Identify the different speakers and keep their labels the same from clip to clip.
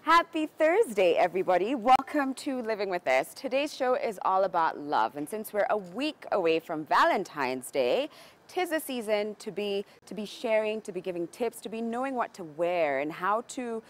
Speaker 1: Happy Thursday, everybody. Welcome to Living With Us. Today's show is all about love. And since we're a week away from Valentine's Day, 'tis a season to be sharing, to be giving tips, to be knowing what to wear and how to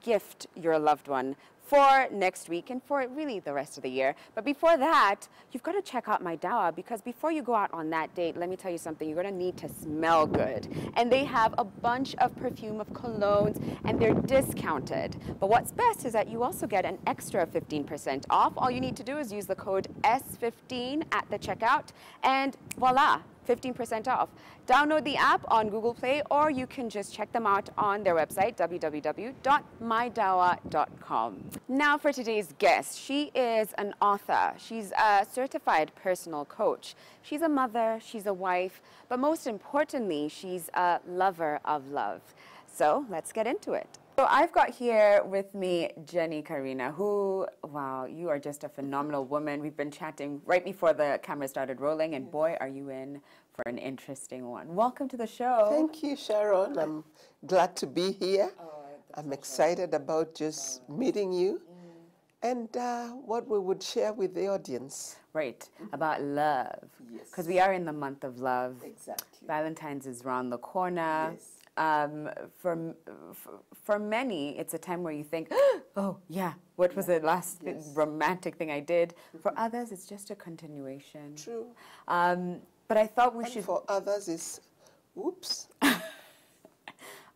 Speaker 1: gift your loved one for next week and for really the rest of the year. But before that, you've got to check out my dawa, because before you go out on that date, let me tell you something, you're going to need to smell good. And they have a bunch of perfume, of colognes, and they're discounted. But what's best is that you also get an extra 15% off. All you need to do is use the code S15 at the checkout, and voila, 15% off. Download the app on Google Play, or you can just check them out on their website, www.mydawa.com. Now for today's guest. She is an author. She's a certified personal coach. She's a mother, she's a wife, but most importantly, she's a lover of love. So let's get into it. So I've got here with me Jenny Karina, who, wow, you are just a phenomenal woman. We've been chatting right before the camera started rolling, and boy, are you in for an interesting one. Welcome to the show.
Speaker 2: Thank you, Sharon. I'm glad to be here. I'm excited about just meeting you and what we would share with the audience.
Speaker 1: Right, about love.
Speaker 2: Yes.
Speaker 1: Because we are in the month of love.
Speaker 2: Exactly.
Speaker 1: Valentine's is around the corner.
Speaker 2: Yes.
Speaker 1: For many, it's a time where you think, oh, yeah, what was the last romantic thing I did? For others, it's just a continuation.
Speaker 2: True.
Speaker 1: But I thought we should...
Speaker 2: For others, it's, oops,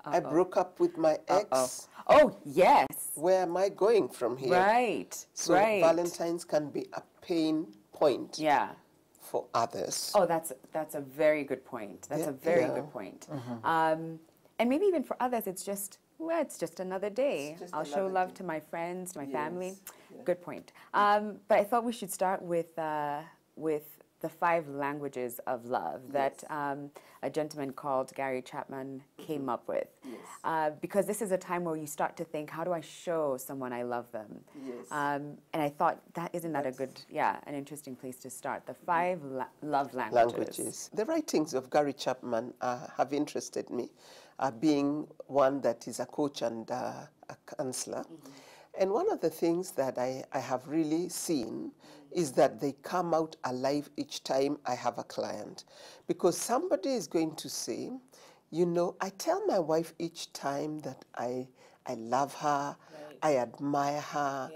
Speaker 2: I broke up with my ex.
Speaker 1: Oh, yes.
Speaker 2: Where am I going from here?
Speaker 1: Right,
Speaker 2: So
Speaker 1: right.
Speaker 2: Valentine's can be a pain point.
Speaker 1: Yeah.
Speaker 2: For others.
Speaker 1: Oh, that's a very good point. That's a very good point. And maybe even for others, it's just, well, it's just another day. I'll show love to my friends, to my family. Yeah. Good point. But I thought we should start with the 5 languages of love that a gentleman called Gary Chapman came up with. Yes. Because this is a time where you start to think, how do I show someone I love them? Yes. And I thought, isn't that a good, an interesting place to start? The 5 love languages.
Speaker 2: The writings of Gary Chapman have interested me, being one that is a coach and a counselor. And one of the things that I have really seen is that they come out alive each time I have a client. Because somebody is going to say, you know, I tell my wife each time that I love her, I admire her,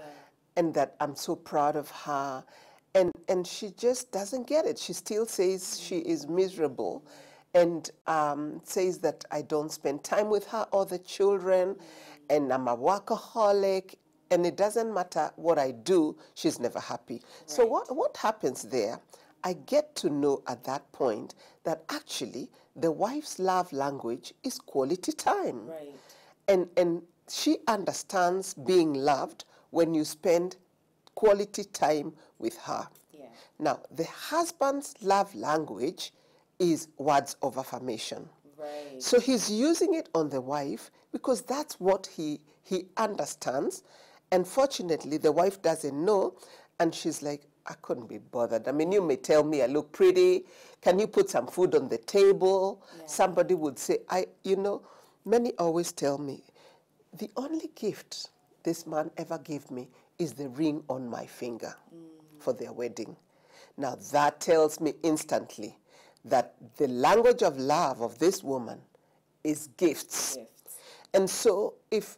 Speaker 2: and that I'm so proud of her. And she just doesn't get it. She still says she is miserable, and says that I don't spend time with her or the children, and I'm a workaholic, and it doesn't matter what I do, she's never happy. Right. So what happens there, I get to know at that point that actually the wife's love language is quality time. Right. And she understands being loved when you spend quality time with her. Yeah. Now, the husband's love language is words of affirmation. Right. So he's using it on the wife because that's what he understands. And fortunately, the wife doesn't know, and she's like, I couldn't be bothered. I mean, you may tell me I look pretty. Can you put some food on the table? Yeah. Somebody would say, many always tell me, the only gift this man ever gave me is the ring on my finger for their wedding. Now, that tells me instantly that the language of love of this woman is gifts. And so it's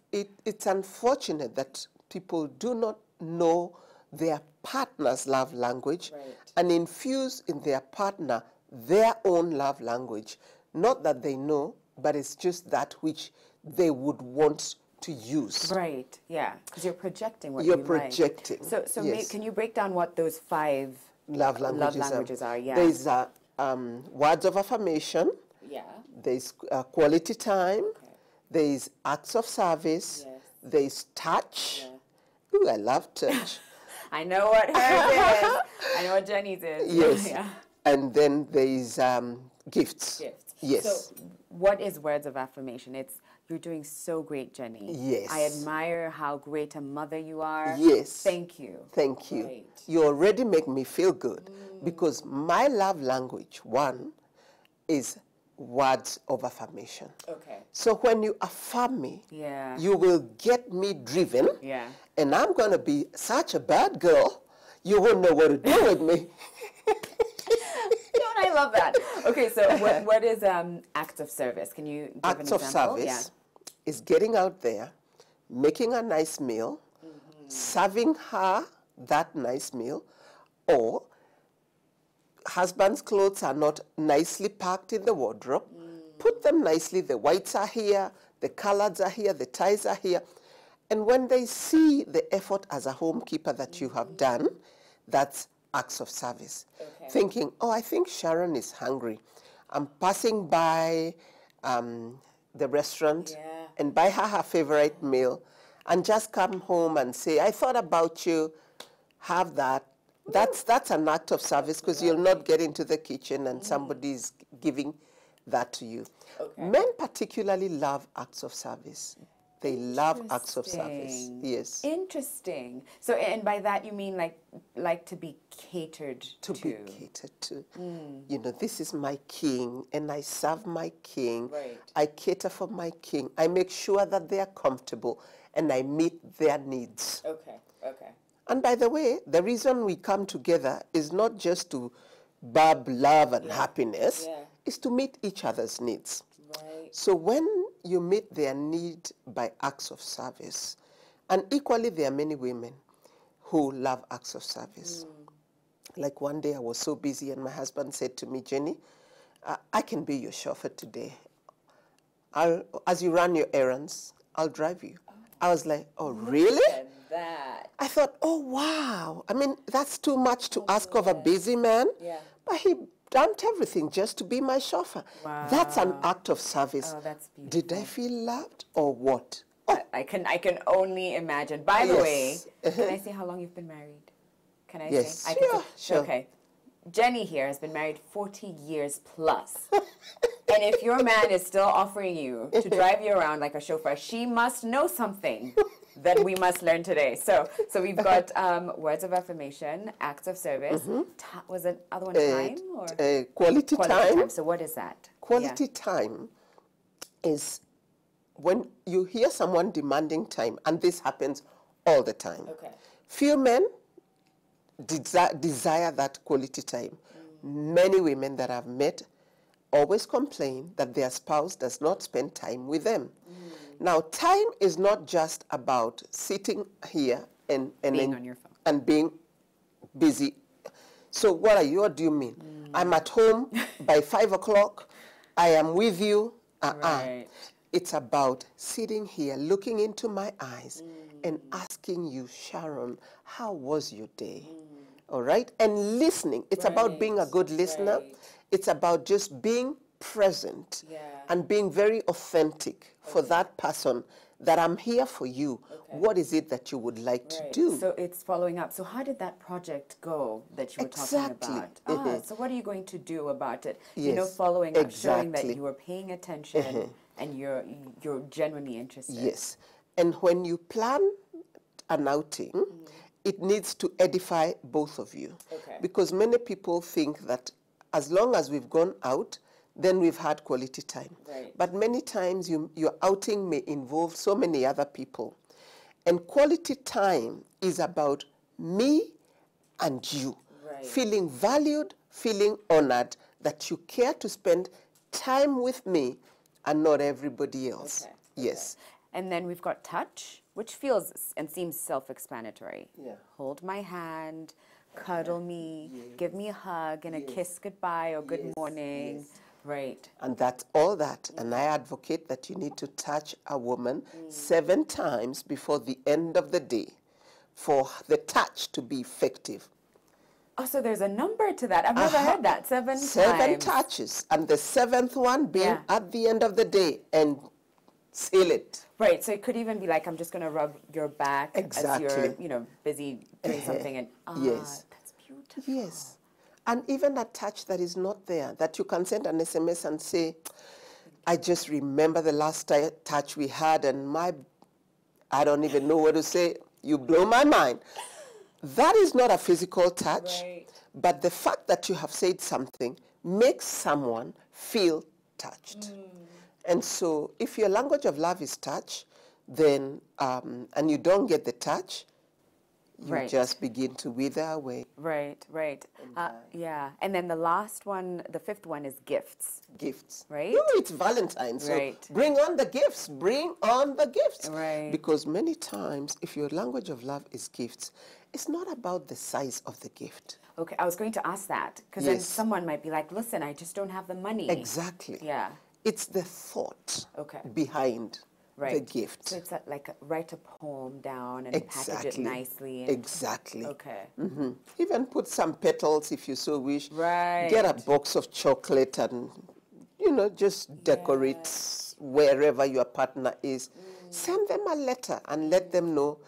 Speaker 2: unfortunate that people do not know their partner's love language and infuse in their partner their own love language. Not that they know, but it's just that which they would want to use.
Speaker 1: Right, yeah, because you're projecting what
Speaker 2: you're projecting.
Speaker 1: Like. So can you break down what those 5
Speaker 2: love languages
Speaker 1: are? Yeah.
Speaker 2: There's words of affirmation. Yeah. There's quality time. Okay. There's acts of service. Yes. There's touch. Yeah. Ooh, I love touch.
Speaker 1: I know what hers is. I know what Jenny's is.
Speaker 2: Yes. Yeah. And then there's gifts. Yes.
Speaker 1: So what is words of affirmation? You're doing so great, Jenny.
Speaker 2: Yes.
Speaker 1: I admire how great a mother you are.
Speaker 2: Yes.
Speaker 1: Thank you.
Speaker 2: Thank you. Great. You already make me feel good because my love language, one, is words of affirmation.
Speaker 1: Okay.
Speaker 2: So when you affirm me,
Speaker 1: Yeah.
Speaker 2: you will get me driven.
Speaker 1: Yeah.
Speaker 2: And I'm going to be such a bad girl, you won't know what to do with me.
Speaker 1: Don't I love that? Okay, so what is acts of service? Can you give
Speaker 2: Acts
Speaker 1: an
Speaker 2: of
Speaker 1: example?
Speaker 2: service is getting out there, making a nice meal, serving her that nice meal, or husband's clothes are not nicely packed in the wardrobe. Put them nicely. The whites are here, the colors are here, the ties are here. And when they see the effort as a homekeeper that you have done, that's acts of service.
Speaker 1: Okay.
Speaker 2: Thinking, oh, I think Sharon is hungry. I'm passing by the restaurant and buy her favorite meal and just come home and say, I thought about you, have that. That's an act of service because you'll not get into the kitchen and somebody's giving that to you.
Speaker 1: Okay.
Speaker 2: Men particularly love acts of service. They love acts of service. Yes.
Speaker 1: Interesting. So, and by that you mean like to be catered to.
Speaker 2: To be catered to. You know, this is my king, and I serve my king.
Speaker 1: Right.
Speaker 2: I cater for my king. I make sure that they are comfortable, and I meet their needs.
Speaker 1: Okay. Okay.
Speaker 2: And by the way, the reason we come together is not just to burb love and happiness. It's to meet each other's needs.
Speaker 1: Right.
Speaker 2: So when you meet their need by acts of service, and equally there are many women who love acts of service. Like one day I was so busy and my husband said to me, Jenny, I can be your chauffeur today. As you run your errands, I'll drive you. I was like, oh, really?
Speaker 1: That.
Speaker 2: I thought, oh, wow. I mean, that's too much to ask of a busy man.
Speaker 1: Yeah.
Speaker 2: But he dumped everything just to be my chauffeur.
Speaker 1: Wow.
Speaker 2: That's an act of service.
Speaker 1: Oh, that's beautiful.
Speaker 2: Did I feel loved or what? Oh.
Speaker 1: I can only imagine. By the way, can I say how long you've been married? Can I
Speaker 2: Yes,
Speaker 1: say?
Speaker 2: sure.
Speaker 1: Okay. Jenny here has been married 40 years plus. And if your man is still offering you to drive you around like a chauffeur, she must know something that we must learn today. So we've got words of affirmation, acts of service. Was it other one time? Or?
Speaker 2: Quality time.
Speaker 1: So what is that?
Speaker 2: Quality time is when you hear someone demanding time, and this happens all the time.
Speaker 1: Okay.
Speaker 2: Few men desire that quality time. Many women that I've met always complain that their spouse does not spend time with them. Now, time is not just about sitting here and
Speaker 1: Being on your phone.
Speaker 2: And being busy. So what do you mean? I'm at home by 5 o'clock. I am with you.
Speaker 1: Right.
Speaker 2: It's about sitting here, looking into my eyes and asking you, Sharon, how was your day? All right? And listening. It's about being a good listener.
Speaker 1: Right.
Speaker 2: It's about just being present and being very authentic for that person, that I'm here for you. What is it that you would like to do?
Speaker 1: So it's following up. So how did that project go that you were talking about? So what are you going to do about it? You know, following up, showing that you were paying attention and you're genuinely interested.
Speaker 2: Yes. And when you plan an outing, it needs to edify both of you. Because many people think that as long as we've gone out, then we've had quality time. But many times your outing may involve so many other people. And quality time is about me and you. Feeling valued, feeling honored, that you care to spend time with me and not everybody else. Yes.
Speaker 1: And then we've got touch, which feels and seems self-explanatory. Hold my hand, cuddle me, give me a hug and a kiss goodbye or good morning. Right.
Speaker 2: And that's all that. And I advocate that you need to touch a woman 7 times before the end of the day for the touch to be effective.
Speaker 1: Oh, so there's a number to that. I've never heard that. 7 times.
Speaker 2: 7 touches. And the 7th one being at the end of the day, and seal it.
Speaker 1: Right. So it could even be like, I'm just going to rub your back as you're, busy doing something. And
Speaker 2: yes.
Speaker 1: That's beautiful.
Speaker 2: Yes. And even a touch that is not there, that you can send an SMS and say, I just remember the last touch we had, and I don't even know what to say. You blow my mind. That is not a physical touch, but the fact that you have said something makes someone feel touched. And so if your language of love is touch, then, and you don't get the touch, you just begin to wither away.
Speaker 1: Right. Yeah. And then the last one, the fifth one is gifts.
Speaker 2: Gifts.
Speaker 1: Right?
Speaker 2: No, it's Valentine's. So bring on the gifts. Bring on the gifts.
Speaker 1: Right.
Speaker 2: Because many times, if your language of love is gifts, it's not about the size of the gift.
Speaker 1: Okay, I was going to ask that. Because then someone might be like, listen, I just don't have the money.
Speaker 2: Exactly.
Speaker 1: Yeah.
Speaker 2: It's the thought behind the gift.
Speaker 1: So it's like write a poem down and package it nicely. And
Speaker 2: Exactly.
Speaker 1: okay.
Speaker 2: Even put some petals if you so wish.
Speaker 1: Right.
Speaker 2: Get a box of chocolate and, you know, just decorate wherever your partner is. Send them a letter and let them know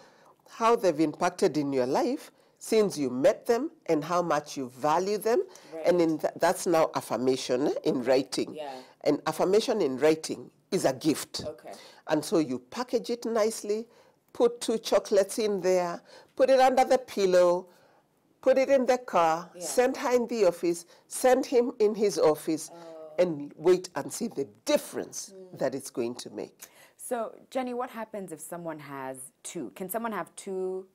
Speaker 2: how they've impacted in your life since you met them and how much you value them. And that's now affirmation in writing. And affirmation in writing is a gift. And so you package it nicely, put 2 chocolates in there, put it under the pillow, put it in the car, send her in the office, send him in his office, and wait and see the difference that it's going to make.
Speaker 1: So, Jenny, what happens if someone has 2? Can someone have two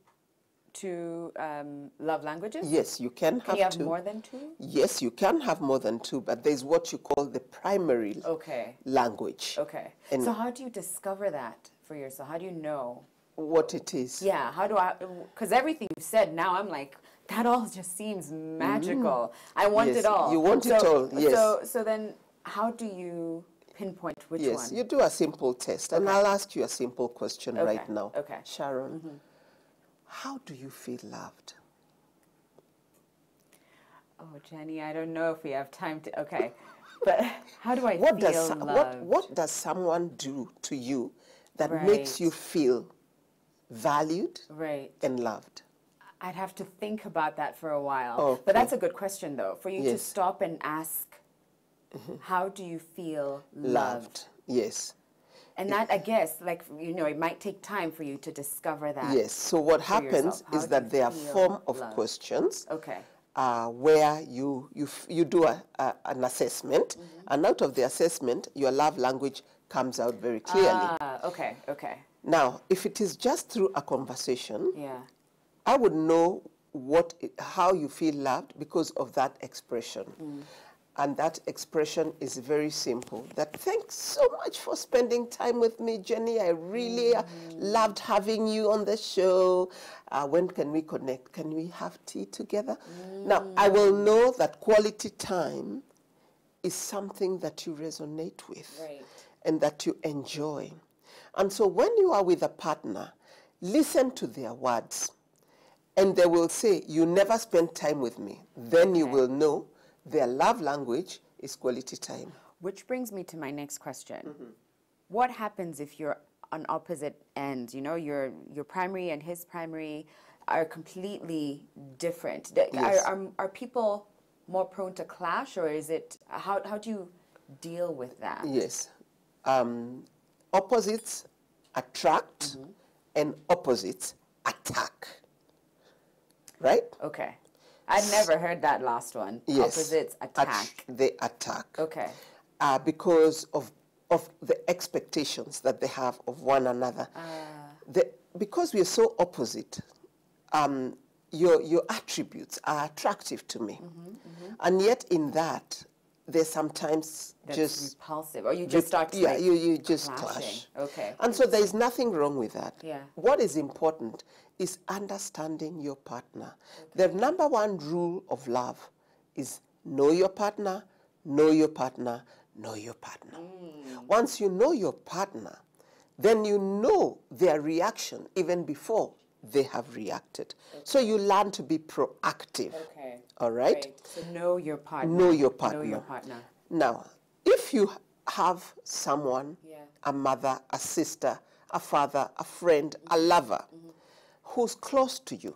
Speaker 1: love languages?
Speaker 2: Yes, you can have 2.
Speaker 1: Can you have more than 2?
Speaker 2: Yes, you can have more than 2, but there's what you call the primary language.
Speaker 1: Okay.
Speaker 2: And
Speaker 1: so how do you discover that for yourself? How do you know
Speaker 2: what it is?
Speaker 1: Yeah, how do I, because everything you've said, now I'm like, that all just seems magical. I want it all.
Speaker 2: You want it all, yes.
Speaker 1: So then how do you pinpoint which one?
Speaker 2: Yes, you do a simple test, and I'll ask you a simple question right now.
Speaker 1: Okay.
Speaker 2: Sharon, how do you feel loved?
Speaker 1: Oh, Jenny, I don't know if we have time to, okay. But how do I feel loved?
Speaker 2: What does someone do to you that makes you feel valued and loved?
Speaker 1: I'd have to think about that for a while.
Speaker 2: Okay.
Speaker 1: But that's a good question, though, for you to stop and ask, how do you feel loved?
Speaker 2: Yes.
Speaker 1: And that, I guess, like, you know, it might take time for you to discover that.
Speaker 2: Yes. So what happens is that there are form of questions where you do an assessment, and out of the assessment, your love language comes out very clearly.
Speaker 1: Okay.
Speaker 2: Now, if it is just through a conversation, I would know how you feel loved because of that expression. And that expression is very simple. That thanks so much for spending time with me, Jenny. I really loved having you on the show. When can we connect? Can we have tea together? Now, I will know that quality time is something that you resonate with and that you enjoy. And so when you are with a partner, listen to their words. And they will say, you never spent time with me. Then you will know their love language is quality time.
Speaker 1: Which brings me to my next question. What happens if you're on opposite ends? You know, your primary and his primary are completely different. Are people more prone to clash, or is it, how do you deal with that?
Speaker 2: Yes. Opposites attract and opposites attack. Right?
Speaker 1: Okay. I'd never heard that last one.
Speaker 2: Yes.
Speaker 1: Opposites attack.
Speaker 2: They attack.
Speaker 1: Okay. Because
Speaker 2: of the expectations that they have of one another. Because we are so opposite, your attributes are attractive to me. And yet in that, there's sometimes
Speaker 1: that's repulsive, or you just start to
Speaker 2: you just
Speaker 1: clashing.
Speaker 2: clash.
Speaker 1: Okay.
Speaker 2: And so there is nothing wrong with that.
Speaker 1: Yeah.
Speaker 2: What is important is understanding your partner. The number one rule of love is know your partner, know your partner, know your partner. Once you know your partner, then you know their reaction even before they have reacted. So you learn to be proactive. Okay. All right?
Speaker 1: So know your partner.
Speaker 2: Know your partner.
Speaker 1: Know your partner.
Speaker 2: Now, if you have someone, a mother, a sister, a father, a friend, a lover, who's close to you,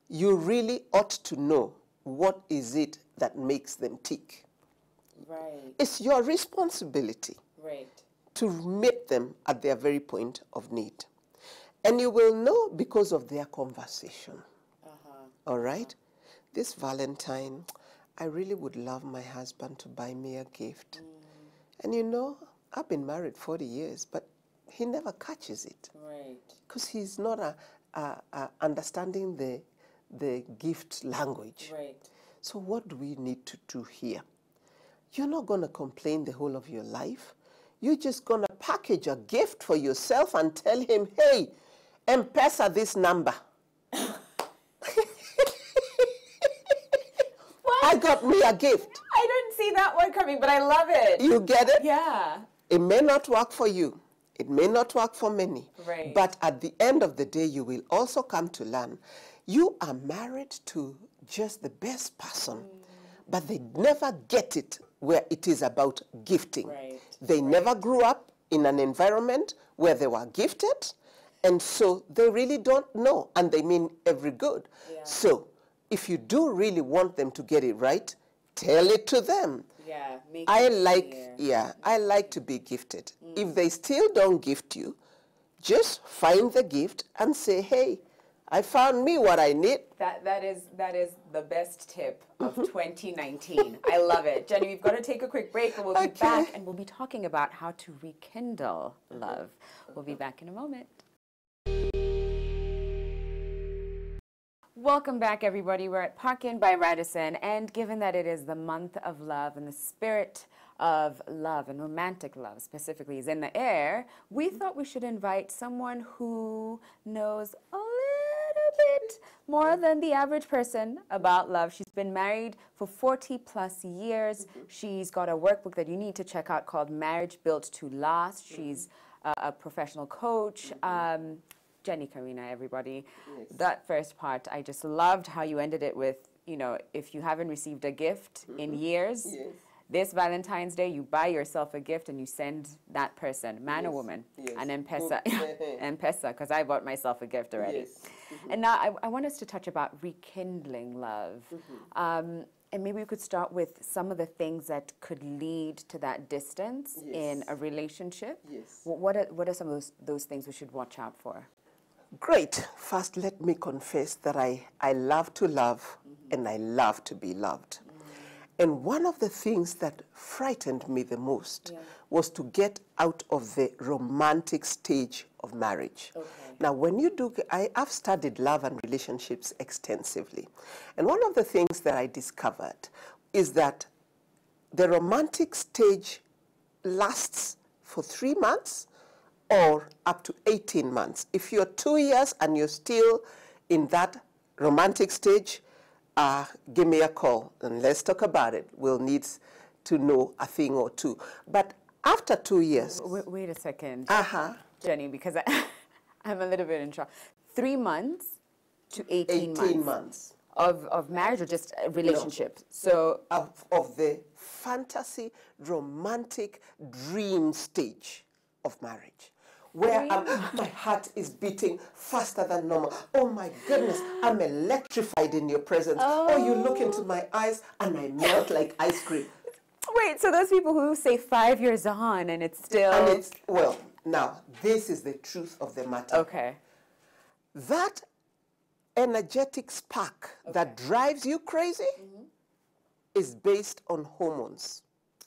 Speaker 2: you really ought to know what is it that makes them tick. It's your responsibility to meet them at their very point of need. And you will know because of their conversation. All right? This Valentine, I really would love my husband to buy me a gift. And you know, I've been married 40 years, but he never catches it.
Speaker 1: Right.
Speaker 2: Because he's not understanding the gift language.
Speaker 1: Right.
Speaker 2: So what do we need to do here? You're not going to complain the whole of your life. You're just going to package a gift for yourself and tell him, hey, M-Pesa this number. I got me a gift.
Speaker 1: I didn't see that one coming, but I love it.
Speaker 2: You get it?
Speaker 1: Yeah.
Speaker 2: It may not work for you. It may not work for many.
Speaker 1: Right.
Speaker 2: But at the end of the day, you will also come to learn you are married to just the best person, but they never get it where it is about gifting.
Speaker 1: Right.
Speaker 2: They never grew up in an environment where they were gifted, and so they really don't know, and they mean every good.
Speaker 1: Yeah.
Speaker 2: So if you do really want them to get it right, tell it to them.
Speaker 1: Yeah, make
Speaker 2: I
Speaker 1: it
Speaker 2: like,
Speaker 1: clear.
Speaker 2: yeah, I like to be gifted. If they still don't gift you, just find the gift and say, hey, I found me what I need.
Speaker 1: That is the best tip of 2019. I love it. Jenny, we've got to take a quick break, but we'll be back and we'll be talking about how to rekindle love. We'll be back in a moment. Welcome back, everybody. We're at Park Inn by Radisson, and given that it is the month of love and the spirit of love and romantic love specifically is in the air, we thought we should invite someone who knows a little bit more than the average person about love. She's been married for 40 plus years. She's got a workbook that you need to check out called Marriage Built to Last. She's a professional coach. Jennifer Karina, everybody.
Speaker 2: Yes.
Speaker 1: That first part, I just loved how you ended it with, you know, if you haven't received a gift in years,
Speaker 2: Yes.
Speaker 1: this Valentine's Day, you buy yourself a gift and you send that person, man or woman,
Speaker 2: Yes.
Speaker 1: an M-Pesa, M-Pesa, because I bought myself a gift already.
Speaker 2: Yes.
Speaker 1: And now I want us to touch about rekindling love. And maybe we could start with some of the things that could lead to that distance in a relationship.
Speaker 2: Yes.
Speaker 1: What are some of those things we should watch out for?
Speaker 2: Great. First, let me confess that I love to love and I love to be loved. And one of the things that frightened me the most was to get out of the romantic stage of marriage.
Speaker 1: Okay.
Speaker 2: Now, when you do, I've studied love and relationships extensively. And one of the things that I discovered is that the romantic stage lasts for 3 months or up to 18 months. If you're 2 years and you're still in that romantic stage, give me a call and let's talk about it. We'll need to know a thing or two. But after 2 years...
Speaker 1: Wait a second,
Speaker 2: Jenny,
Speaker 1: because I'm a little bit in trouble. 3 months to 18 months.
Speaker 2: 18 months.
Speaker 1: Of marriage or just a relationship? No. So
Speaker 2: of the fantasy, romantic, dream stage of marriage, where my heart is beating faster than normal. Oh my goodness, I'm electrified in your presence. Oh, you look into my eyes and I melt like ice cream.
Speaker 1: Wait, so those people who say 5 years on and it's still...
Speaker 2: And it's, well, now, this is the truth of the matter.
Speaker 1: Okay.
Speaker 2: That energetic spark that drives you crazy is based on hormones.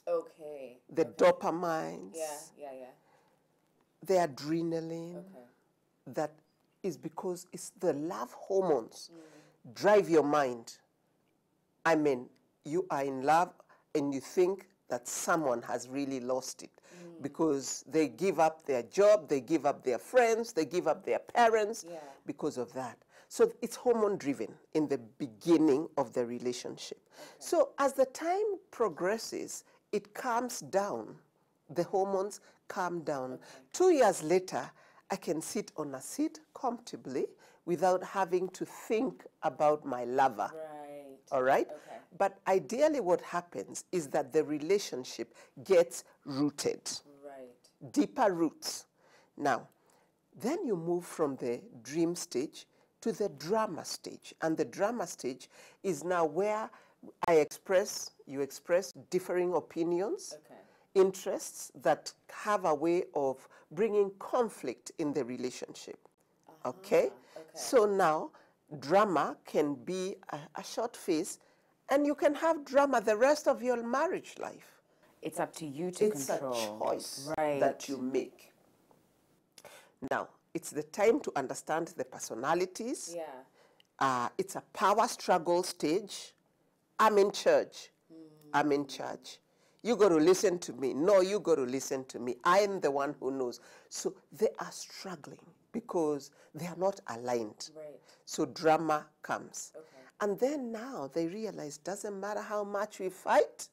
Speaker 1: Okay.
Speaker 2: The dopamines.
Speaker 1: Yeah.
Speaker 2: The adrenaline. That is because it's the love hormones drive your mind. I mean, you are in love and you think that someone has really lost it because they give up their job, they give up their friends, they give up their parents because of that. So it's hormone driven in the beginning of the relationship. So as the time progresses, it calms down. The hormones calm down. 2 years later, I can sit on a seat comfortably without having to think about my lover.
Speaker 1: Right.
Speaker 2: All right? But ideally what happens is that the relationship gets rooted.
Speaker 1: Right.
Speaker 2: Deeper roots. Now, then you move from the dream stage to the drama stage. And the drama stage is now where you express differing opinions, interests that have a way of bringing conflict in the relationship. Okay? So now, drama can be a short phase, and you can have drama the rest of your marriage life.
Speaker 1: It's up to you to control.
Speaker 2: It's a choice
Speaker 1: right.
Speaker 2: that you make. Now, it's the time to understand the personalities.
Speaker 1: Yeah.
Speaker 2: It's a power struggle stage. I'm in charge. I'm in charge. You got to listen to me. No, you got to listen to me. I am the one who knows. So they are struggling because they are not aligned.
Speaker 1: Right.
Speaker 2: So drama comes.
Speaker 1: Okay.
Speaker 2: And then now they realize doesn't matter how much we fight,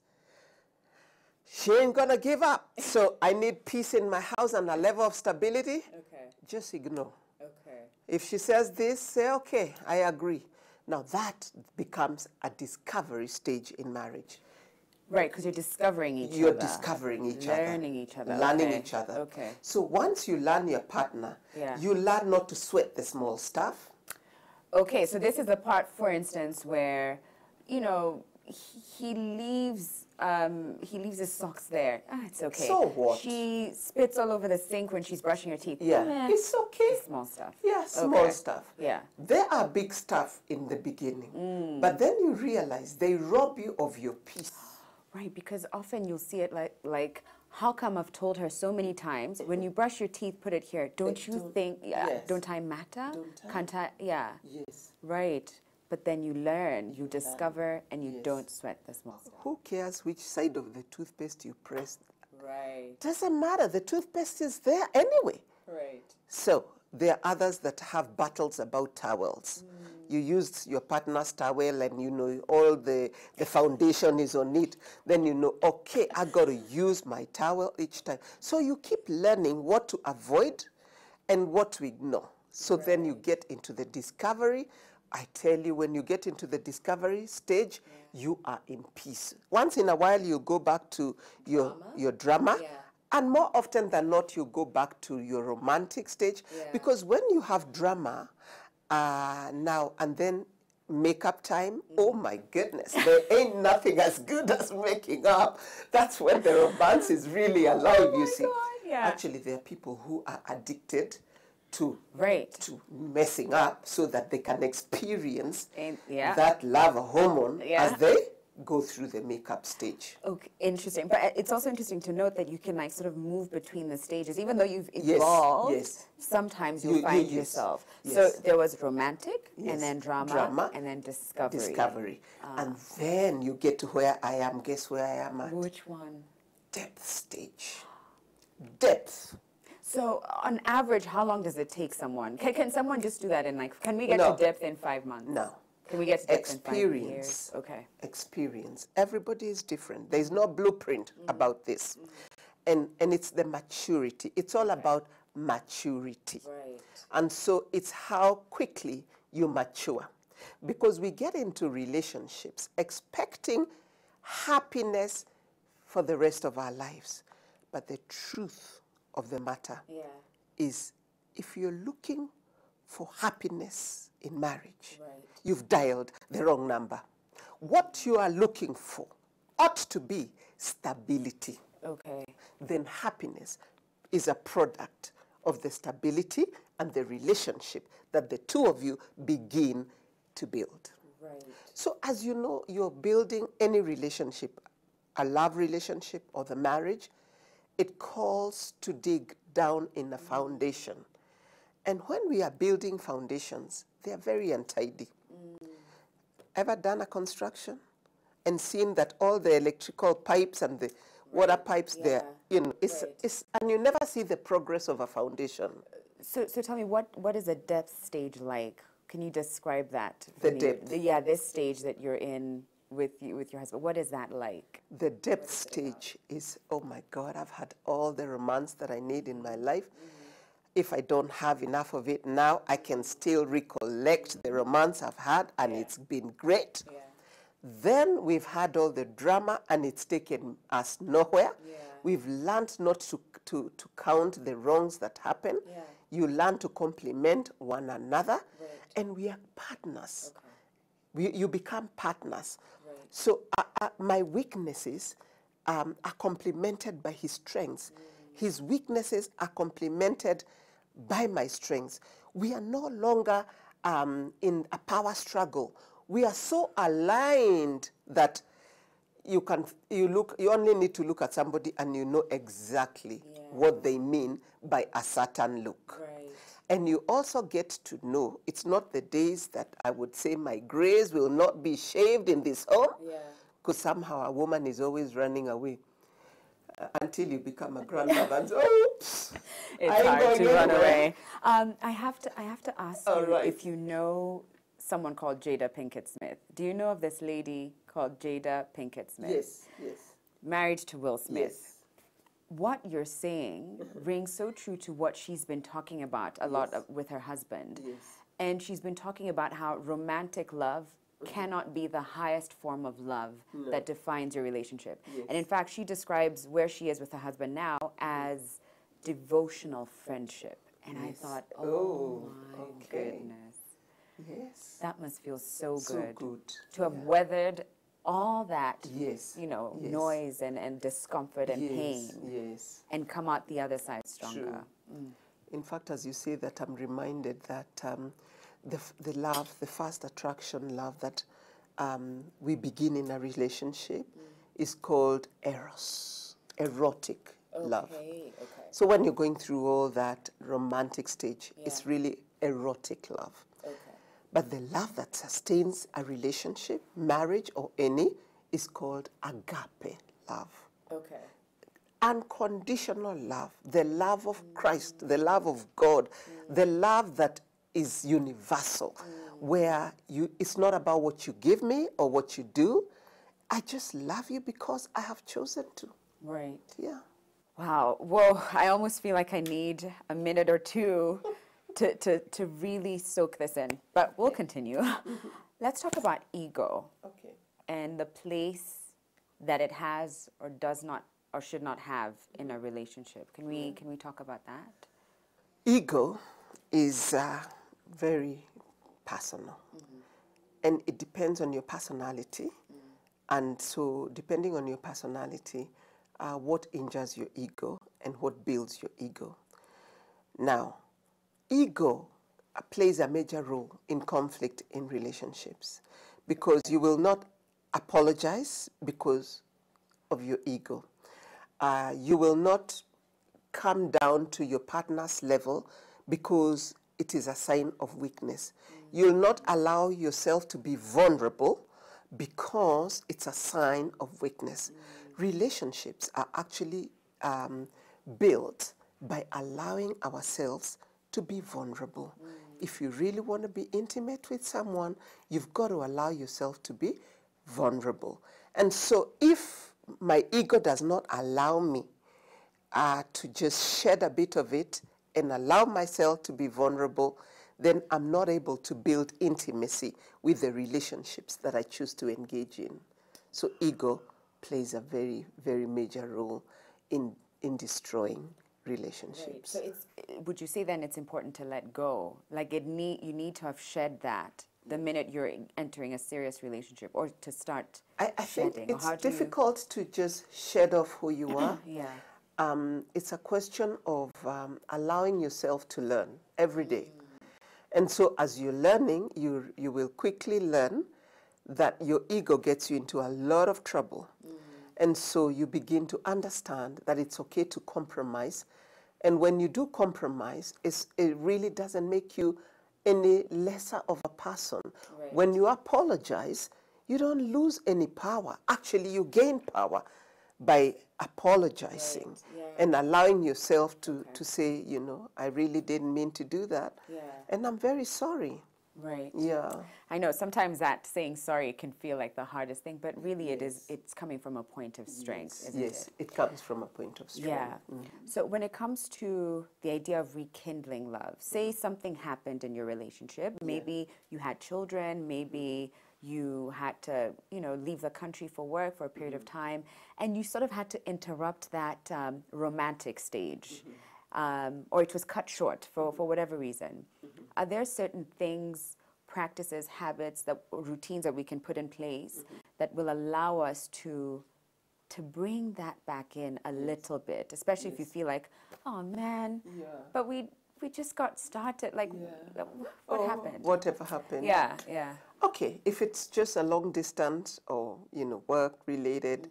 Speaker 2: she ain't gonna give up. So I need peace in my house and a level of stability.
Speaker 1: Okay.
Speaker 2: Just ignore.
Speaker 1: Okay.
Speaker 2: If she says this, say, okay, I agree. Now that becomes a discovery stage in marriage.
Speaker 1: Right, because you're discovering each other.
Speaker 2: You're discovering each other.
Speaker 1: Learning each other.
Speaker 2: Learning
Speaker 1: okay.
Speaker 2: each other.
Speaker 1: Okay.
Speaker 2: So once you learn your partner,
Speaker 1: Yeah.
Speaker 2: you learn not to sweat the small stuff.
Speaker 1: Okay, so this is the part, for instance, where, you know, he leaves his socks there. It's okay.
Speaker 2: So what?
Speaker 1: She spits all over the sink when she's brushing her teeth.
Speaker 2: Yeah, it's okay.
Speaker 1: Small stuff.
Speaker 2: Yeah, small stuff.
Speaker 1: Yeah.
Speaker 2: There are big stuff in the beginning, but then you realize they rob you of your peace.
Speaker 1: Right, because often you'll see it like how come I've told her so many times, when you brush your teeth, put it here. Don't you think,
Speaker 2: yes.
Speaker 1: don't I matter?
Speaker 2: Don't I?
Speaker 1: Can't I? Yeah.
Speaker 2: Yes.
Speaker 1: Right. But then you learn, you discover, and you
Speaker 2: Yes.
Speaker 1: don't sweat the small stuff.
Speaker 2: Who cares which side of the toothpaste you press?
Speaker 1: Right.
Speaker 2: Doesn't matter. The toothpaste is there anyway.
Speaker 1: Right.
Speaker 2: So there are others that have battles about towels. You used your partner's towel and you know all the foundation is on it. Then you know, okay, I got to use my towel each time. So you keep learning what to avoid and what to ignore. So then you get into the discovery. I tell you, when you get into the discovery stage, you are in peace. Once in a while, you go back to your drama.
Speaker 1: Yeah.
Speaker 2: And more often than not, you go back to your romantic stage.
Speaker 1: Yeah.
Speaker 2: Because when you have drama now and then makeup time, oh my goodness, there ain't nothing as good as making up. That's when the romance is really alive, you see.
Speaker 1: God, yeah.
Speaker 2: Actually, there are people who are addicted to messing up so that they can experience that love hormone as they go through the makeup stage.
Speaker 1: Okay, interesting. But it's also interesting to note that you can like sort of move between the stages, even though you've evolved.
Speaker 2: Yes.
Speaker 1: Sometimes you'll find yourself.
Speaker 2: Yes.
Speaker 1: So there was romantic,
Speaker 2: Yes.
Speaker 1: and then drama, and then discovery.
Speaker 2: And then you get to where I am. Guess where I am at?
Speaker 1: Which one?
Speaker 2: Depth stage. Depth.
Speaker 1: So on average, how long does it take someone? Can someone just do that in like, can we get to depth in 5 months?
Speaker 2: No.
Speaker 1: Can we get to depth in 5 years? Okay.
Speaker 2: Experience. Everybody is different. There's no blueprint about this. And it's the maturity. It's all about maturity.
Speaker 1: Right.
Speaker 2: And so it's how quickly you mature. Because we get into relationships expecting happiness for the rest of our lives. But the truth of the matter is, if you're looking for happiness in marriage, you've dialed the wrong number. What you are looking for ought to be stability.
Speaker 1: Okay.
Speaker 2: Then happiness is a product of the stability and the relationship that the two of you begin to build.
Speaker 1: Right.
Speaker 2: So as you know, you're building any relationship, a love relationship or the marriage, it calls to dig down in a foundation. And when we are building foundations, they are very untidy. Ever done a construction and seen that all the electrical pipes and the water pipes there, you know, and you never see the progress of a foundation.
Speaker 1: So tell me, what is a depth stage like? Can you describe that?
Speaker 2: The depth.
Speaker 1: This stage that you're in with your husband. What is that like?
Speaker 2: The depth stage is, oh my God, I've had all the romance that I need in my life. If I don't have enough of it now, I can still recollect the romance I've had, and it's been great. Then we've had all the drama, and it's taken us nowhere. We've learned not to count the wrongs that happen. You learn to complement one another, and we are partners. You become partners. So my weaknesses are complemented by his strengths. His weaknesses are complemented by my strengths. We are no longer in a power struggle. We are so aligned that you only need to look at somebody and you know exactly what they mean by a certain look.
Speaker 1: Right.
Speaker 2: And you also get to know, it's not the days that I would say my grays will not be shaved in this home, because somehow a woman is always running away until you become a grandmother and say, oops,
Speaker 1: It's hard to run away. I have to ask you if you know someone called Jada Pinkett-Smith. Do you know of this lady called Jada Pinkett-Smith?
Speaker 2: Yes, yes.
Speaker 1: Married to Will Smith.
Speaker 2: Yes.
Speaker 1: What you're saying rings so true to what she's been talking about a lot with her husband.
Speaker 2: Yes.
Speaker 1: And she's been talking about how romantic love cannot be the highest form of love that defines your relationship.
Speaker 2: Yes.
Speaker 1: And in fact, she describes where she is with her husband now as devotional friendship. And I thought, oh my goodness.
Speaker 2: Yes.
Speaker 1: That must feel so
Speaker 2: So
Speaker 1: good.
Speaker 2: good.
Speaker 1: To have weathered all that,
Speaker 2: Yes.
Speaker 1: noise and discomfort and pain.
Speaker 2: Yes.
Speaker 1: And come out the other side stronger.
Speaker 2: True. In fact, as you say that, I'm reminded that the love, the first attraction love that we begin in a relationship is called eros, erotic love.
Speaker 1: Okay.
Speaker 2: So when you're going through all that romantic stage, it's really erotic love.
Speaker 1: Okay.
Speaker 2: But the love that sustains a relationship, marriage or any, is called agape love.
Speaker 1: Okay.
Speaker 2: Unconditional love, the love of Christ, the love of God, the love that is universal, where it's not about what you give me or what you do. I just love you because I have chosen to.
Speaker 1: Right.
Speaker 2: Yeah.
Speaker 1: Wow. Well, I almost feel like I need a minute or two to really soak this in. But we'll continue. Let's talk about ego.
Speaker 2: Okay.
Speaker 1: And the place that it has or does not or should not have in a relationship. Can we talk about that?
Speaker 2: Ego is very personal, and it depends on your personality. And so, depending on your personality, what injures your ego and what builds your ego. Now, ego plays a major role in conflict in relationships, because you will not apologize because of your ego. You will not come down to your partner's level because it is a sign of weakness. You'll not allow yourself to be vulnerable because it's a sign of weakness. Relationships are actually built by allowing ourselves to be vulnerable. If you really want to be intimate with someone, you've got to allow yourself to be vulnerable. And so if my ego does not allow me to just shed a bit of it and allow myself to be vulnerable, then I'm not able to build intimacy with the relationships that I choose to engage in. So ego plays a very, very major role in destroying relationships.
Speaker 1: Right. So would you say then it's important to let go? Like you need to have shed that the minute you're entering a serious relationship, or to start
Speaker 2: I think
Speaker 1: shedding?
Speaker 2: it's difficult to just shed off who you are. It's a question of allowing yourself to learn every day. And so as you're learning, you will quickly learn that your ego gets you into a lot of trouble. And so you begin to understand that it's okay to compromise. And when you do compromise, it really doesn't make you any lesser of a person.
Speaker 1: Right.
Speaker 2: When you apologize, you don't lose any power. Actually, you gain power by apologizing and allowing yourself to say, I really didn't mean to do that. And I'm very sorry.
Speaker 1: Right.
Speaker 2: Yeah.
Speaker 1: I know sometimes that saying sorry can feel like the hardest thing, but really it's coming from a point of strength, isn't it?
Speaker 2: Yes, it comes from a point of strength.
Speaker 1: Yeah. So when it comes to the idea of rekindling love, say something happened in your relationship, maybe you had children, maybe you had to, leave the country for work for a period of time, and you sort of had to interrupt that romantic stage, or it was cut short for whatever reason. Are there certain things, practices, habits, routines that we can put in place that will allow us to bring that back in a little bit, especially if you feel like, oh man, but we we just got started. Like, what happened?
Speaker 2: Whatever happened.
Speaker 1: Yeah, yeah.
Speaker 2: Okay, if it's just a long distance or, work related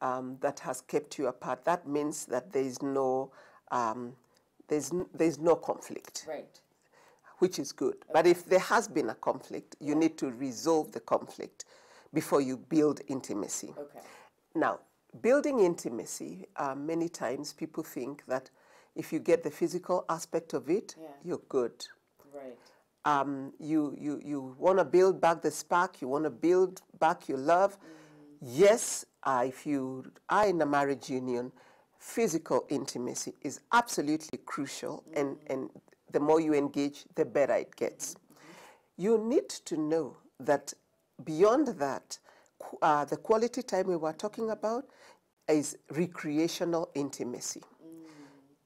Speaker 2: that has kept you apart, that means that there's no conflict.
Speaker 1: Right.
Speaker 2: Which is good. But if there has been a conflict, you need to resolve the conflict before you build intimacy.
Speaker 1: Okay. Now,
Speaker 2: Building intimacy, many times people think that if you get the physical aspect of it, you're good.
Speaker 1: Right.
Speaker 2: You want to build back the spark, you want to build back your love. Yes, if you are in a marriage union, physical intimacy is absolutely crucial, and the more you engage, the better it gets. You need to know that beyond that, the quality time we were talking about is recreational intimacy.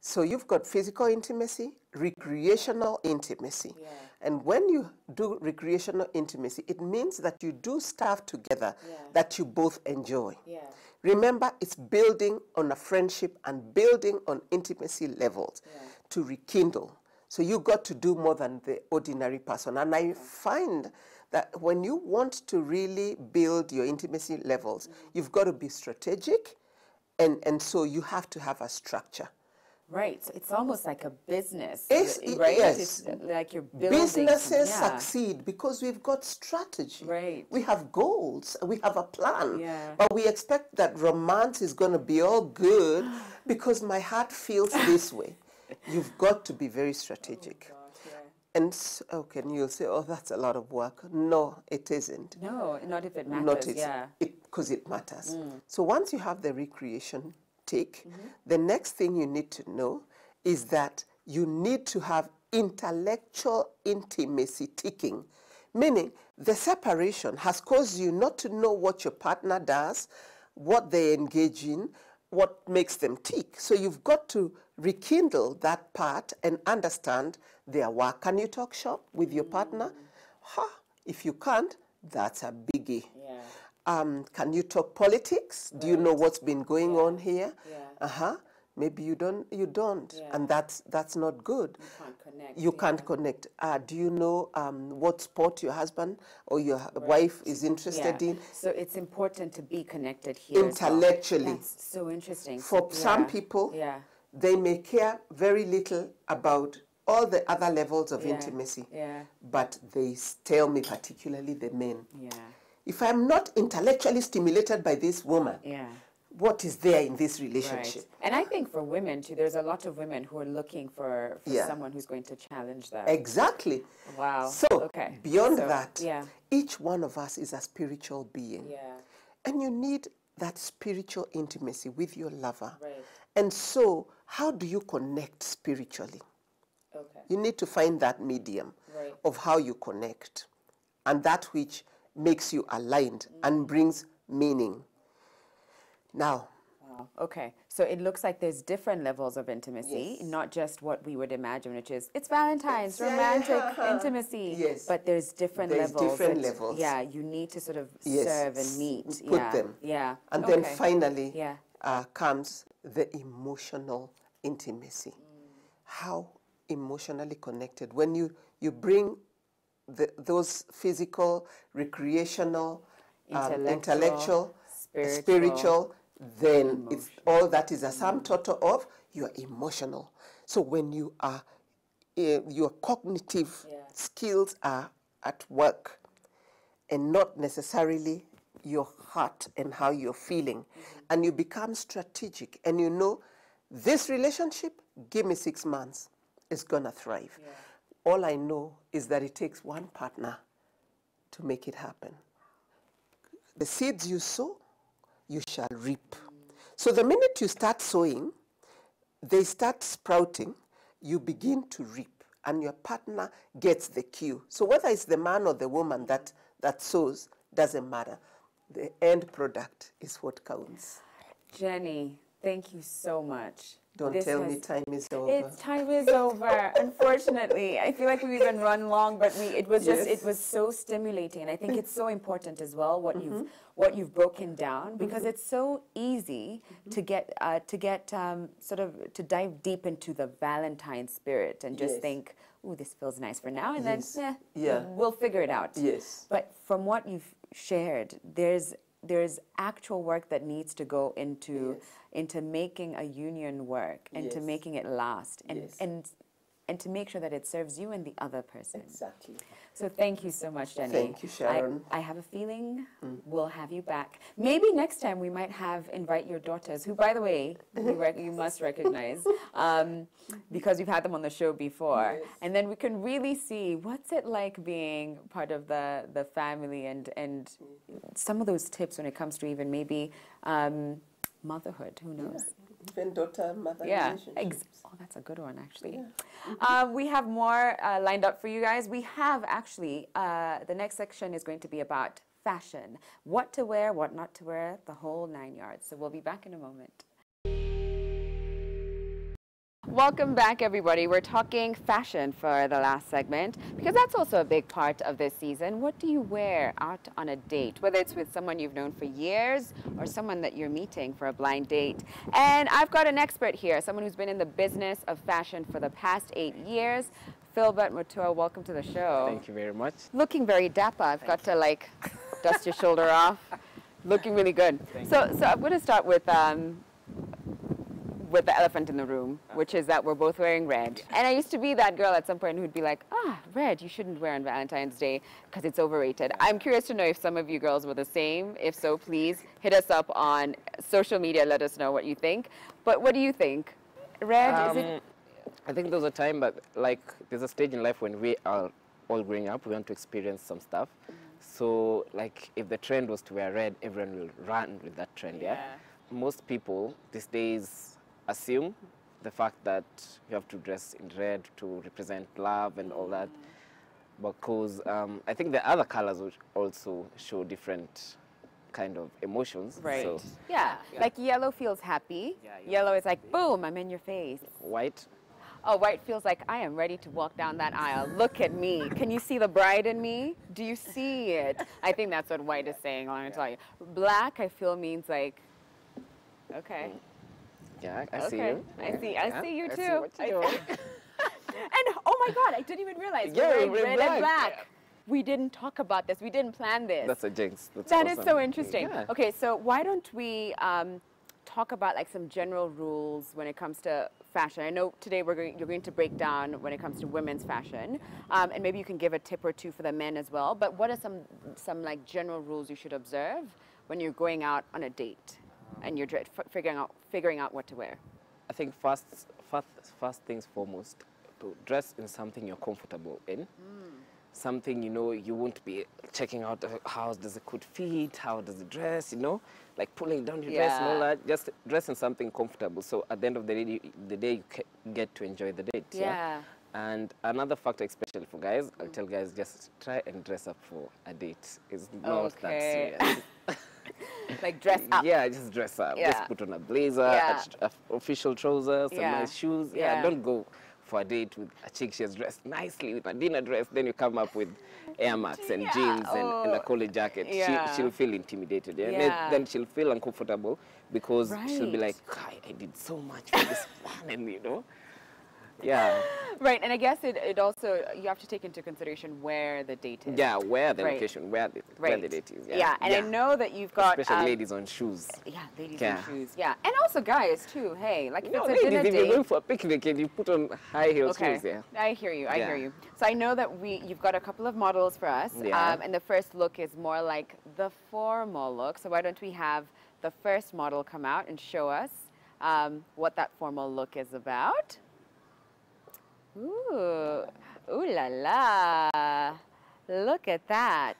Speaker 2: So you've got physical intimacy, recreational intimacy. And when you do recreational intimacy, it means that you do stuff together that you both enjoy. Remember, it's building on a friendship and building on intimacy levels to rekindle. So you got to do more than the ordinary person. And I find that when you want to really build your intimacy levels, you've got to be strategic, and so you have to have a structure.
Speaker 1: Right, so it's almost like a business,
Speaker 2: right? Yes.
Speaker 1: It's like you're building.
Speaker 2: Businesses succeed because we've got strategy.
Speaker 1: Right.
Speaker 2: We have goals, we have a plan.
Speaker 1: Yeah.
Speaker 2: But we expect that romance is going to be all good because my heart feels this way. You've got to be very strategic.
Speaker 1: Oh, gosh,
Speaker 2: And you'll say, oh, that's a lot of work. No, it isn't.
Speaker 1: No, not if it matters,
Speaker 2: Because it matters. So once you have the recreation take, the next thing you need to know is that you need to have intellectual intimacy ticking, meaning the separation has caused you not to know what your partner does, what they engage in, what makes them tick. So you've got to rekindle that part and understand their work. Can you talk shop with your partner? If you can't, that's a biggie. Can you talk politics? Do you know what's been going on here? Maybe you don't, and that's not good. You can't connect. Do you know what sport your husband or your wife is interested in?
Speaker 1: So it's important to be connected here
Speaker 2: intellectually.
Speaker 1: That's so interesting.
Speaker 2: For some people, they may care very little about all the other levels of intimacy, but they tell me, particularly the men, if I'm not intellectually stimulated by this woman, what is there in this relationship?
Speaker 1: Right. And I think for women too, there's a lot of women who are looking for someone who's going to challenge them.
Speaker 2: Exactly.
Speaker 1: Wow.
Speaker 2: So beyond that, each one of us is a spiritual being. And you need that spiritual intimacy with your lover. And so how do you connect spiritually? You need to find that medium of how you connect, and that which makes you aligned and brings meaning. Now,
Speaker 1: okay, so it looks like there's different levels of intimacy, not just what we would imagine, which is it's Valentine's, romantic intimacy, but there's different levels. Yeah, you need to sort of serve and meet.
Speaker 2: Put them. And then finally comes the emotional intimacy. How emotionally connected. When you bring those physical, recreational, intellectual, spiritual, then it's all that is a sum total of your emotional. So when you are, your cognitive skills are at work and not necessarily your heart and how you're feeling, and you become strategic and you know this relationship, give me 6 months, it's gonna thrive. All I know is that it takes one partner to make it happen. The seeds you sow, you shall reap. So the minute you start sowing, they start sprouting, you begin to reap, and your partner gets the cue. So whether it's the man or the woman that sows, doesn't matter. The end product is what counts.
Speaker 1: Jenny, thank you so much.
Speaker 2: Don't tell me time is over.
Speaker 1: It's time is over. Unfortunately, I feel like we even run long, but it was just it was so stimulating, and I think it's so important as well what you've broken down, because it's so easy to get sort of to dive deep into the Valentine spirit and just think, "Ooh, this feels nice for now," and then we'll figure it out.
Speaker 2: Yes.
Speaker 1: But from what you've shared, there's actual work that needs to go into making a union work and to making it last and to make sure that it serves you and the other person.
Speaker 2: Exactly.
Speaker 1: So thank you so much, Jenny.
Speaker 2: Thank you, Sharon.
Speaker 1: I have a feeling we'll have you back. Maybe next time we might invite your daughters, who, by the way, you must recognize, because we've had them on the show before. Yes. And then we can really see what's it like being part of the family and some of those tips when it comes to even maybe motherhood. Who knows?
Speaker 2: Even daughter-mother relationships.
Speaker 1: Oh, that's a good one, actually. We have more lined up for you guys. We have actually, the next section is going to be about fashion. What to wear, what not to wear, the whole 9 yards. So we'll be back in a moment. Welcome back, everybody. We're talking fashion for the last segment, because that's also a big part of this season. What do you wear out on a date, whether it's with someone you've known for years or someone that you're meeting for a blind date? And I've got an expert here, someone who's been in the business of fashion for the past 8 years. Philbert Mutua, welcome to the show.
Speaker 3: Thank you very much.
Speaker 1: Looking very dapper. I've got to like dust your shoulder off. Looking really good. So I'm going to start with the elephant in the room, which is that we're both wearing red. And I used to be that girl at some point who'd be like, red, you shouldn't wear on Valentine's Day because it's overrated. I'm curious to know if some of you girls were the same. If so, please hit us up on social media. Let us know what you think. But what do you think? Red, is it?
Speaker 3: I think there's a time, but like there's a stage in life when we are all growing up, we want to experience some stuff. So like if the trend was to wear red, everyone will run with that trend, yeah? Most people these days assume the fact that you have to dress in red to represent love and all that, because I think the other colors will also show different kind of emotions.
Speaker 1: Right.
Speaker 3: So,
Speaker 1: like yellow feels happy. Yellow is like, boom, I'm in your face.
Speaker 3: White.
Speaker 1: Oh, white feels like I am ready to walk down that aisle. Look at me. Can you see the bride in me? Do you see it? I think that's what white is saying, I'm going to tell you. Black, I feel, means like, okay.
Speaker 3: Yeah, I see you.
Speaker 1: I see you too.
Speaker 3: I see what you're doing.
Speaker 1: And oh my God, I didn't even realize we're red and black. We didn't talk about this. We didn't plan this.
Speaker 3: That's a jinx.
Speaker 1: That is so interesting. Okay, so why don't we talk about like some general rules when it comes to fashion? I know today you're going to break down when it comes to women's fashion, and maybe you can give a tip or two for the men as well. But what are some like general rules you should observe when you're going out on a date and you're figuring out what to wear?
Speaker 3: I think first things foremost, to dress in something you're comfortable in. Something, you know, you won't be checking out how does it could fit, how does it dress, you know, like pulling down your dress and all that. Just dress in something comfortable. So at the end of the day, you get to enjoy the date. And another factor, especially for guys, I'll tell guys, just try and dress up for a date. It's not that serious.
Speaker 1: Like dress up.
Speaker 3: Yeah, just dress up. Just put on a blazer, official trousers, some nice shoes. Don't go for a date with a chick she has dressed nicely with a dinner dress, then you come up with Air Max and jeans and a collar jacket. She'll feel intimidated. Then she'll feel uncomfortable because she'll be like, I did so much for this man, and you know. Right,
Speaker 1: and I guess it also, you have to take into consideration where the date is.
Speaker 3: Yeah, where the location, where the date is.
Speaker 1: And I know that you've got...
Speaker 3: Especially ladies on shoes.
Speaker 1: Yeah, ladies on shoes, and also guys too, hey, like if it's a dinner
Speaker 3: date... if you're going for a picnic and you put on high heel shoes,
Speaker 1: I hear you, So I know that you've got a couple of models for us, and the first look is more like the formal look, so why don't we have the first model come out and show us what that formal look is about. Ooh la la, look at that.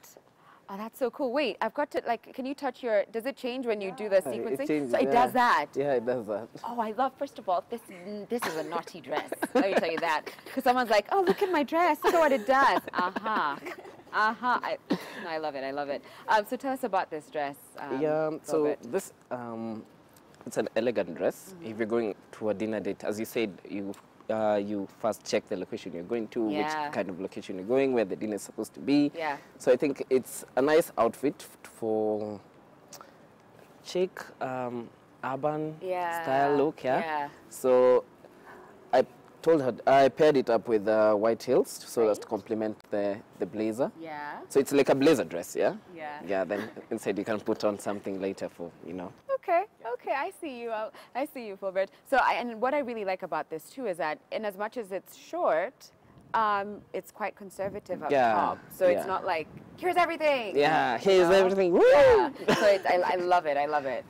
Speaker 1: Oh, that's so cool. Wait, I've got to, like, can you touch your, does it change when you do the sequencing?
Speaker 3: It changes,
Speaker 1: so it does that?
Speaker 3: Yeah, it does that.
Speaker 1: Oh, I love, first of all, this is a naughty dress. Let me tell you that. Because someone's like, oh, look at my dress. Look at what it does. I love it. I love it. So tell us about this dress.
Speaker 3: So this, it's an elegant dress. If you're going to a dinner date, as you said, you first check the location you're going to, which kind of location you're going, where the dinner is supposed to be.
Speaker 1: Yeah.
Speaker 3: So I think it's a nice outfit for chic, urban style look. Yeah. So I told her, I paired it up with white heels so as to complement the blazer.
Speaker 1: Yeah.
Speaker 3: So it's like a blazer dress, yeah?
Speaker 1: Yeah.
Speaker 3: Yeah, then inside you can put on something later for, you know.
Speaker 1: Okay, okay, I see you. I see you, Fulbert. So, and what I really like about this too is that, in as much as it's short, it's quite conservative up top. So it's not like, here's everything.
Speaker 3: Yeah, here's everything. Woo!
Speaker 1: Yeah. So I love it. I love it.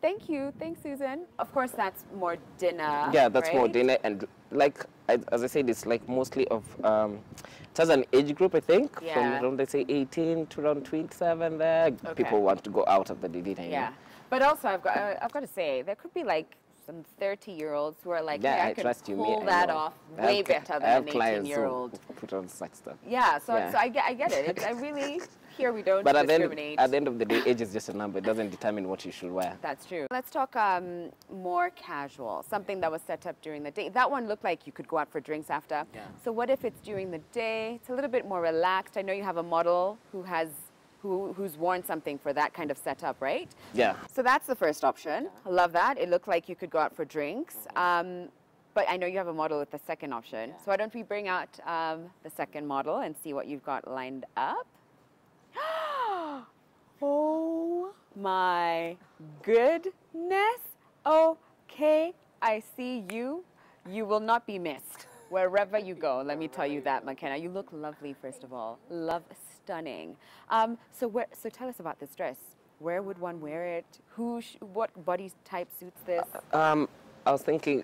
Speaker 1: Thank you. Thanks, Susan. Of course, that's more dinner.
Speaker 3: Yeah, that's more
Speaker 1: right?
Speaker 3: dinner, and like as I said, it's like mostly of. It has an age group, I think, from around, let's say 18 to around 27. There, people want to go out of the dinner.
Speaker 1: Yeah, but also I've got to say, there could be like some 30-years who are like,
Speaker 3: yeah,
Speaker 1: hey, I can pull that off way better than an 18-year-old.
Speaker 3: Put on such stuff.
Speaker 1: Yeah, so I get it. I really, here we don't discriminate.
Speaker 3: At the end of the day, age is just a number. It doesn't determine what you should wear.
Speaker 1: That's true. Let's talk more casual, something that was set up during the day. That one looked like you could go out for drinks after. Yeah. So what if it's during the day? It's a little bit more relaxed. I know you have a model who's worn something for that kind of setup, right?
Speaker 3: Yeah.
Speaker 1: So that's the first option. I love that. It looked like you could go out for drinks. But I know you have a model with the second option. So why don't we bring out the second model and see what you've got lined up? Oh my goodness. Okay, I see you. You will not be missed wherever you go. Let me tell you that, McKenna. You look lovely, first of all. Stunning. So tell us about this dress. Where would one wear it? What body type suits this?
Speaker 3: I was thinking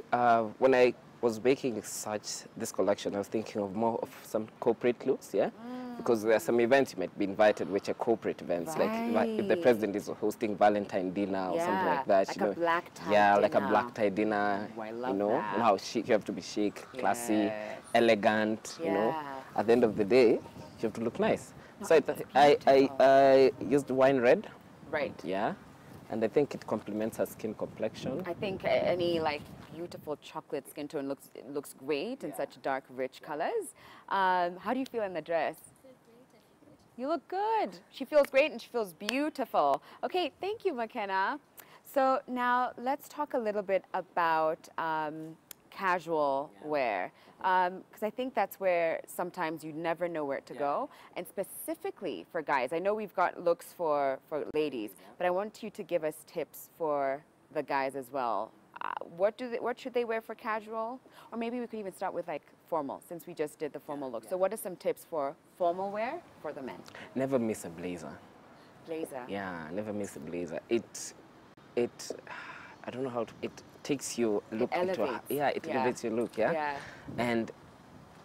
Speaker 3: when I was making this collection, I was thinking of more of some corporate looks, yeah? Because there are some events you might be invited, which are corporate events, like if the president is hosting Valentine dinner or something like that.
Speaker 1: Like a black tie dinner.
Speaker 3: Yeah, like a black tie dinner.
Speaker 1: Oh, I love
Speaker 3: you know,
Speaker 1: that.
Speaker 3: and how chic, you have to be chic, classy, elegant, you know. At the end of the day, you have to look nice. So I used wine red.
Speaker 1: Right.
Speaker 3: Yeah. And I think it complements her skin complexion.
Speaker 1: I think any like beautiful chocolate skin tone looks great in such dark, rich colors. How do you feel in the dress? You look good. She feels great and she feels beautiful. Okay, thank you, McKenna. So now let's talk a little bit about casual wear, because I think that's where sometimes you never know where to go, and specifically for guys. I know we've got looks for ladies, but I want you to give us tips for the guys as well. What should they wear for casual? Or maybe we could even start with like formal, since we just did the formal look. So what are some tips for formal wear for the men?
Speaker 3: Never miss a blazer.
Speaker 1: Blazer?
Speaker 3: Yeah, never miss a blazer. It I don't know how to, it takes your look into a, it elevates your look, yeah? And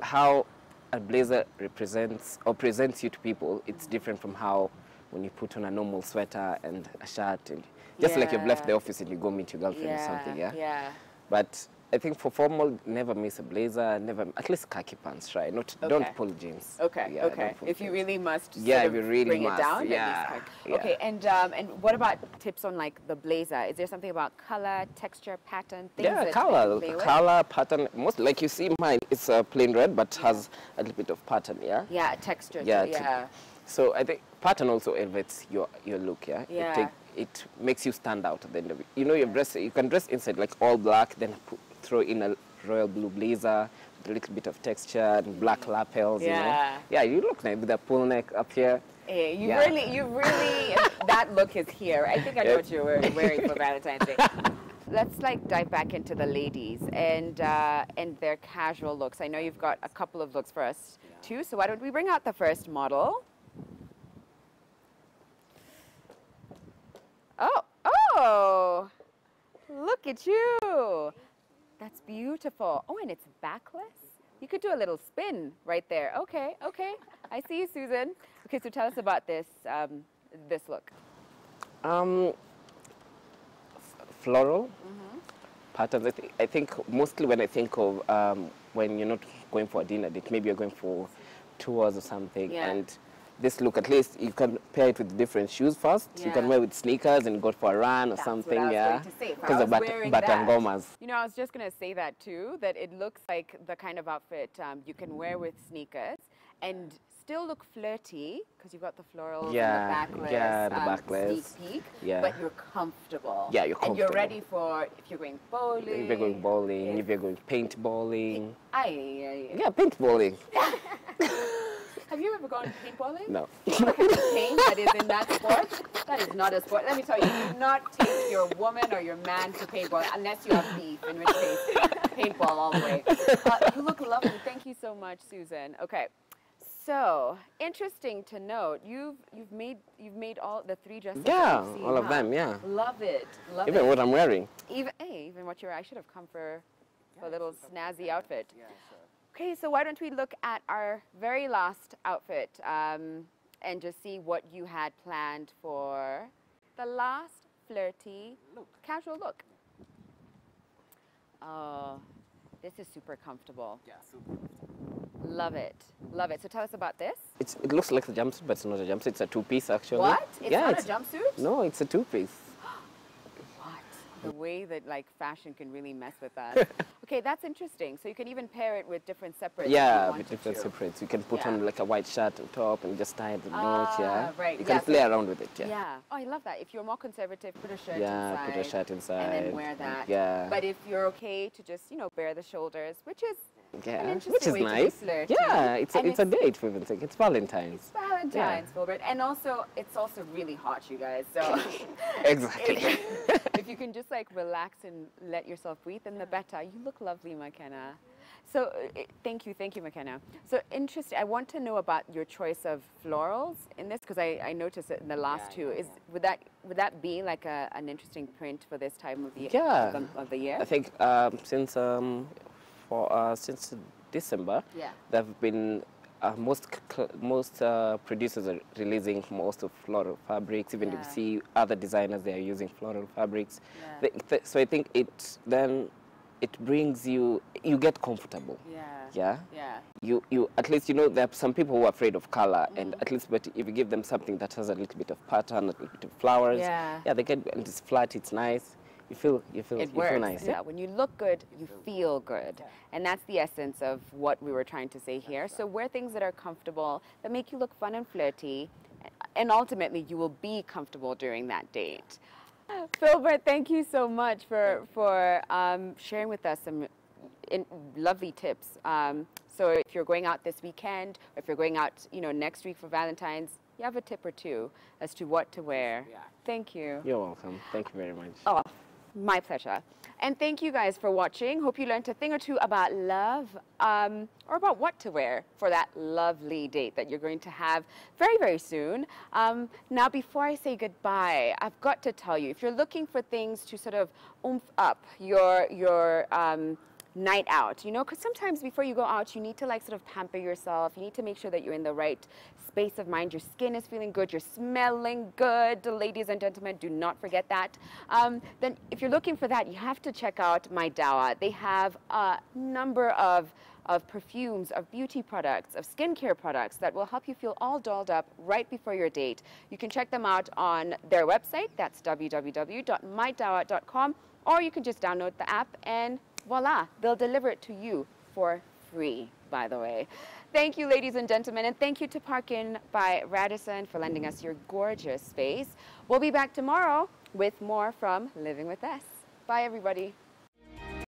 Speaker 3: how a blazer represents or presents you to people, it's different from how when you put on a normal sweater and a shirt, and just like you've left the office and you go meet your girlfriend or something, yeah? But I think for formal, never miss a blazer, at least khaki pants, right? Don't pull jeans.
Speaker 1: Okay, okay. If you really must
Speaker 3: if you really
Speaker 1: bring
Speaker 3: must,
Speaker 1: it down, okay, and what about tips on like the blazer? Is there something about color, texture, pattern, things that
Speaker 3: color, pattern. Most like you see mine, it's plain red, but has a little bit of pattern, yeah?
Speaker 1: Yeah, texture,
Speaker 3: So I think pattern also elevates your look, yeah? It makes you stand out at the end of it. You know, you can dress inside like all black, then throw in a royal blue blazer with a little bit of texture and black lapels, you know? Yeah, you look nice with a pull neck up here.
Speaker 1: Yeah, you really, that look is here. I think I know what you're wearing for Valentine's Day. Let's like dive back into the ladies and their casual looks. I know you've got a couple of looks for us too, so why don't we bring out the first model? Oh, look at you. That's beautiful. Oh, and it's backless. You could do a little spin right there. Okay. I see you, Susan. Okay, so tell us about this this look.
Speaker 3: Floral patterns. I think mostly when I think of when you're not going for a dinner date, maybe you're going for tours or something, and this look, at least you can pair it with different shoes first. You can wear with sneakers and go for a run or something.
Speaker 1: That's what I was going to say. Because
Speaker 3: of batangomas.
Speaker 1: You know, I was just going to say that too, that it looks like the kind of outfit you can wear with sneakers and still look flirty because you've got the florals and the backless, sneak peek, but you're comfortable.
Speaker 3: Yeah, you're comfortable.
Speaker 1: And you're ready for if you're going bowling.
Speaker 3: If you're going bowling, if you're going paintballing.
Speaker 1: Yeah,
Speaker 3: paintballing.
Speaker 1: Have you ever gone paintballing?
Speaker 3: No.
Speaker 1: What kind of paint that is in that sport? That is not a sport. Let me tell you, do not take your woman or your man to paintball unless you have beef, in which case, paintball all the way. You look lovely. Thank you so much, Susan. Okay. So interesting to note, you've made all the 3 dresses.
Speaker 3: Yeah,
Speaker 1: seen,
Speaker 3: all of them. Yeah.
Speaker 1: Love it. Love
Speaker 3: even
Speaker 1: it.
Speaker 3: what I'm wearing.
Speaker 1: Even what you're. I should have come for a little snazzy outfit. Yeah, sure. Okay, so why don't we look at our very last outfit and just see what you had planned for the last flirty casual look. Oh, this is super comfortable. Yeah, super comfortable. Love it. Love it. So tell us about this.
Speaker 3: It looks like a jumpsuit, but it's not a jumpsuit. It's a 2-piece, actually.
Speaker 1: What? It's not a jumpsuit?
Speaker 3: No, it's a 2-piece.
Speaker 1: The way that like fashion can really mess with us. Okay, that's interesting. So you can even pair it with different separates.
Speaker 3: Yeah, with different separates. You can put on like a white shirt on top and just tie the knot. Yeah,
Speaker 1: right.
Speaker 3: You can play around with it. Yeah.
Speaker 1: Yeah. Oh, I love that. If you're more conservative, put a shirt inside.
Speaker 3: Yeah, put a shirt inside.
Speaker 1: And then wear that.
Speaker 3: Yeah.
Speaker 1: But if you're okay to just bare the shoulders, which is an interesting
Speaker 3: which is
Speaker 1: way
Speaker 3: nice.
Speaker 1: to be flirty.
Speaker 3: Yeah, it's a date for even think. It's Valentine's.
Speaker 1: It's Valentine's, Fulbert. And also, it's also really hot, you guys. So
Speaker 3: exactly.
Speaker 1: If you can just like relax and let yourself breathe, then the better. You look lovely, McKenna. So thank you, McKenna. So interesting. I want to know about your choice of florals in this because I noticed it in the last two. Would that be like an interesting print for this time of the of the year?
Speaker 3: I think since December, there have been most producers are releasing most of floral fabrics. Even if you see other designers, they are using floral fabrics. So I think it brings you get comfortable. Yeah. You at least there are some people who are afraid of color, and at least but if you give them something that has a little bit of pattern, a little bit of flowers, they get, and it's flat, it's nice. You feel nice.
Speaker 1: Yeah, when you look good, you feel good. And that's the essence of what we were trying to say here. So wear things that are comfortable, that make you look fun and flirty, and ultimately you will be comfortable during that date. Fulbert, thank you so much for sharing with us some lovely tips. So if you're going out this weekend, or if you're going out next week for Valentine's, you have a tip or two as to what to wear. Thank you.
Speaker 3: You're welcome. Thank you very much.
Speaker 1: Oh, my pleasure. And thank you guys for watching. Hope you learned a thing or two about love or about what to wear for that lovely date that you're going to have very, very soon. Now, before I say goodbye, I've got to tell you, if you're looking for things to sort of oomph up your night out, because sometimes before you go out, you need to like sort of pamper yourself. You need to make sure that you're in the right space of mind. Your skin is feeling good. You're smelling good. Ladies and gentlemen, do not forget that. Then if you're looking for that, you have to check out My Dawa. They have a number of perfumes, of beauty products, of skincare products that will help you feel all dolled up right before your date. You can check them out on their website. That's www.mydawa.com, or you can just download the app and voila, they'll deliver it to you for free, by the way. Thank you, ladies and gentlemen, and thank you to Parkin by Radisson for lending us your gorgeous space. We'll be back tomorrow with more from Living with Us. Bye, everybody.